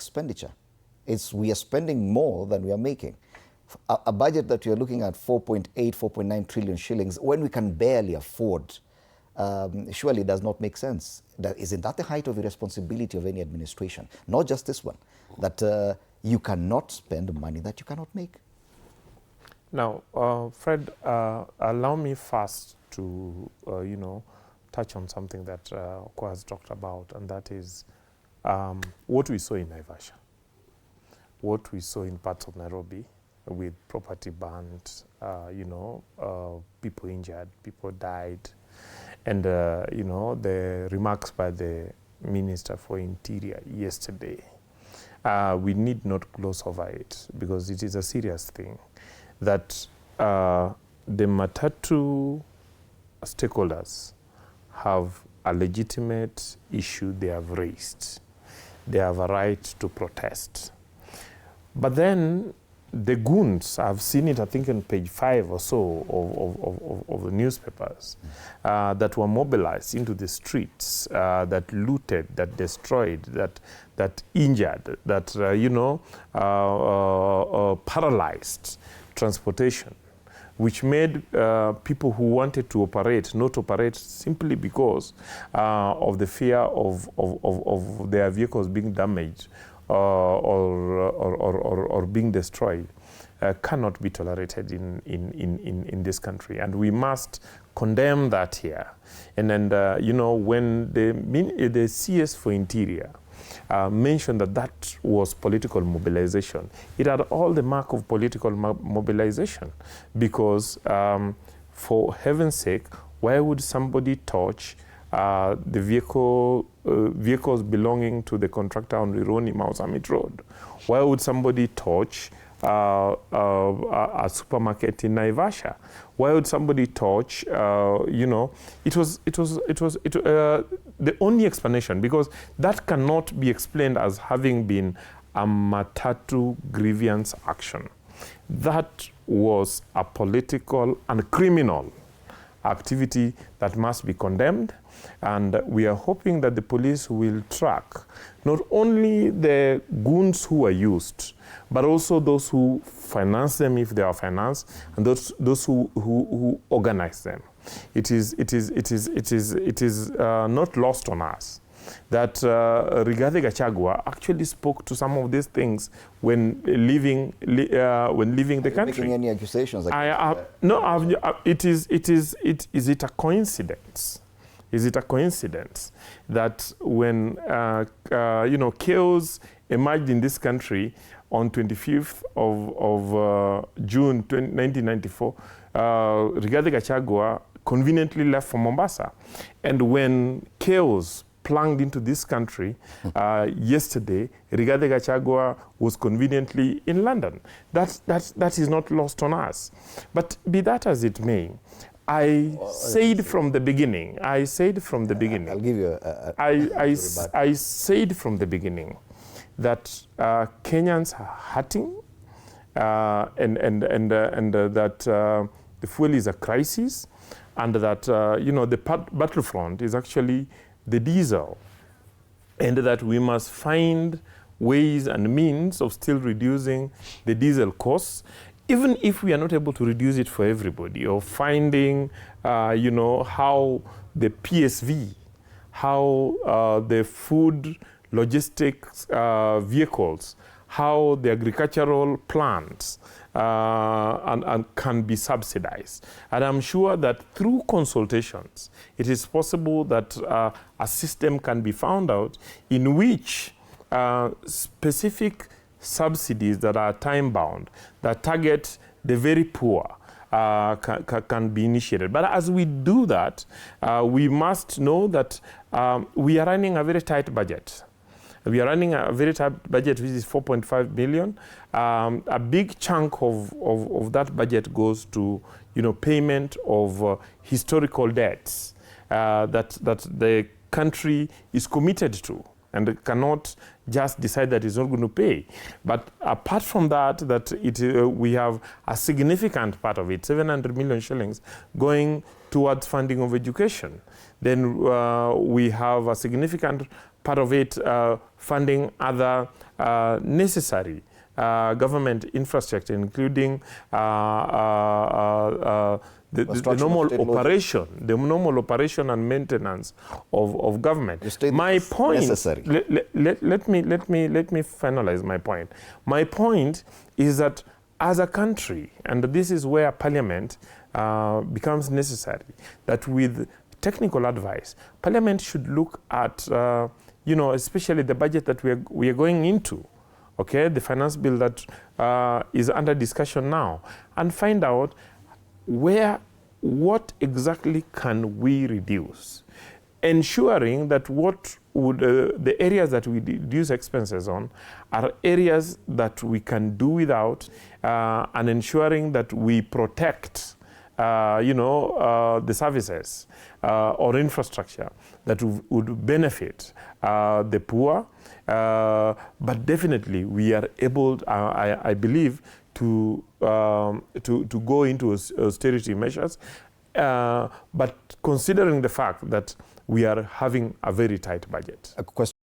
expenditure. We are spending more than we are making. A budget that you're looking at 4.8, 4.9 trillion shillings, when we can barely afford, surely does not make sense. Isn't that the height of irresponsibility of any administration? Not just this one, that you cannot spend money that you cannot make. Now, Fred, allow me first to, touch on something that Okwa has talked about, and that is what we saw in Naivasha, what we saw in parts of Nairobi with property burned, people injured, people died, and, the remarks by the Minister for Interior yesterday. We need not gloss over it because it is a serious thing that the Matatu stakeholders have a legitimate issue they have raised. They have a right to protest. But then the goons, I've seen it, I think, on page 5 or so of the newspapers, that were mobilized into the streets, that looted, that destroyed, that injured, that, paralyzed transportation, which made people who wanted to operate not operate simply because of the fear of their vehicles being damaged or being destroyed, cannot be tolerated in this country. And we must condemn that here. And then, when the CS for Interior mentioned that was political mobilization, it had all the mark of political mobilization, because for heaven's sake, why would somebody touch the vehicles belonging to the contractor on Rironi Mau Summit Road? Why would somebody touch a supermarket in Naivasha? Why would somebody touch, it was the only explanation, because that cannot be explained as having been a Matatu grievance action. That was a political and criminal activity that must be condemned, and we are hoping that the police will track not only the goons who are used, but also those who finance them, if they are financed, and those who organize them. It is not lost on us that Rigathi Gachagua actually spoke to some of these things when leaving the country. Making any accusations? Is it a coincidence? Is it a coincidence that when chaos emerged in this country on 25th of June 1994, Rigathi Gachagua conveniently left for Mombasa, and when chaos plunged into this country yesterday, Rigathi Gachagua was conveniently in London. That is not lost on us. But be that as it may, I said from the beginning. I'll give you I said from the beginning that Kenyans are hurting, and that the fuel is a crisis, and that the battlefront is actually the diesel, and that we must find ways and means of still reducing the diesel costs, even if we are not able to reduce it for everybody, or finding, how the PSV, how the food logistics vehicles, how the agricultural plants and can be subsidized. And I'm sure that through consultations, it is possible that a system can be found out in which specific subsidies that are time-bound, that target the very poor, can be initiated. But as we do that, we must know that we are running a very tight budget. We are running a very tight budget, which is 4.5 billion. A big chunk of that budget goes to, payment of historical debts that the country is committed to, and cannot just decide that it's not going to pay. But apart from that, we have a significant part of it, 700 million shillings, going towards funding of education. Then we have a significant part of it funding other necessary government infrastructure, including the normal operation and maintenance of government. My point, let me finalize my point. My point is that as a country, and this is where Parliament becomes necessary, that with technical advice, Parliament should look at, especially the budget that we are going into, okay, the finance bill that is under discussion now, and find out what exactly can we reduce, ensuring that the areas that we reduce expenses on are areas that we can do without, and ensuring that we protect the services or infrastructure that would benefit the poor, but definitely we are able, I believe, to go into austerity measures, but considering the fact that we are having a very tight budget.